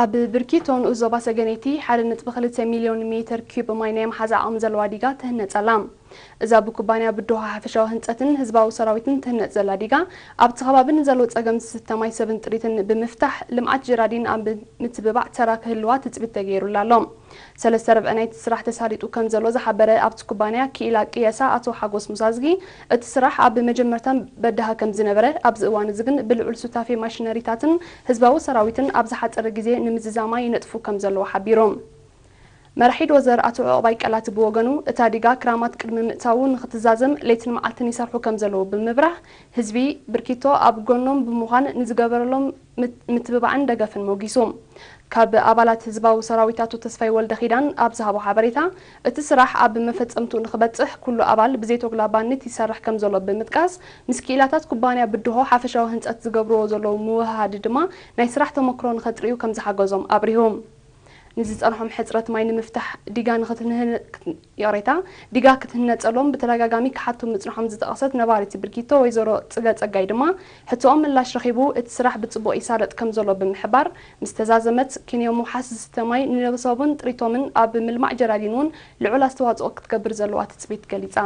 ኣብ ብርኪቶን ዞባ ሰገነይቲ 1.2 ሚልዮን ሜትር ኪዩብ ማይ ናይ ምሓዝ ዓቕሚ ዘለዋ ዲጋ ትህነፀላ እዛ ብኩባንያ ብድሆ ሓፈሻዊ ህንፀትን ህዝባዊ ሰራዊትን ትህነፅ ዘላ ዲጋ ኣብቲ ከባቢ ንዘለዎ ፀገም ዝስተ ማይ ሰብን ጥሪትን ብምፍታሕ ልምዓት ጅራዲን ኣብ ምትብባዕ ተራ ክህልዋ ትፅቢት ተገይሩላ ኣሎ ሰለስተ ረብዒ ናይቲ ስራሕ ተሳሊጡ ከም ዘሎ ዝሓበረ ኣብቲ ኩባንያ ክኢላ ቅየሳ ኣቶ ሓጎስ ሙሳዝጊ እቲ ስራሕ ኣብ መጀመርታ በዳሃ ከም ዝነበረ ኣብዚ እዋን እዚ ግን ብልዑል ሱታፌ ማሽነሪታትን ህዝባዊ ሰራዊትን ኣብ ዝሓፀረ ግዜ ንምዝዛማ ይነጥፉ ከም ዘለዎ ሓቢሮም መራሒድ ወዘር ኣቶ ዕቁባይ ቀላት ብወገኑ እታ ዲጋ ክራማት ቅድሚ ምእታው ንኽትዛዘም ሌትን መዓልትን ይሰርሑ ከም ዘለዎ ብምብራህ ህዝቢ ብርኪቶ ኣብ ጎኖም ብምዃን ንዝገበረሎም ምትብባዕን ደገፍን ሞጊሱ ካብ ኣባላት ህዝባዊ ሰራዊት ኣቶ ተስፋይ ወልደ ኺዳን ኣብ ዝሃቦ ሓበሬታ እቲ ስራሕ ኣብ መፈጸምቱ ንኽበጽሕ ኩሉ ኣባል ብዘይተጉላ ባነት ይሰርሕ ከም ዘሎ ብምጥቃስ ምስ ክኢላታት ኩባንያ ብድሆ ሓፈሻዊ ህንፀት ዝገብርዎ ዘለዉ ምውህሃድ ድማ ናይ ስራሕ ተመክሮ ንኸጥርዩ ከም ዝሓገዞም ኣብሪሆም ንዝፀንሖም ሕፅረት ማይ ንምፍታሕ ዲጋ ክትህነፀሎም ብተደጋጋሚ ክሓቱ ምፅንሖም ዝጠቐሰት ነባሪት ብርኪቶ ወይዘሮ ፅገ ፀጋይ ድማ ሕቶኦም ምላሽ ረኺቡ እቲ ስራሕ ብፅቡቅ ይሳለጥ ከም ዘሎ ብምሕባር ምስ ተዛዘመት ኪንዮ ምውሓስ ዝስተ ማይ ንነብሰቦምን ጥሪቶምን ኣብ ምልማዕ ጀራዲን እውን ልዑል ኣስተዋፅኦ ክትገብር ዘለዋ ትፅቢት ገሊፃ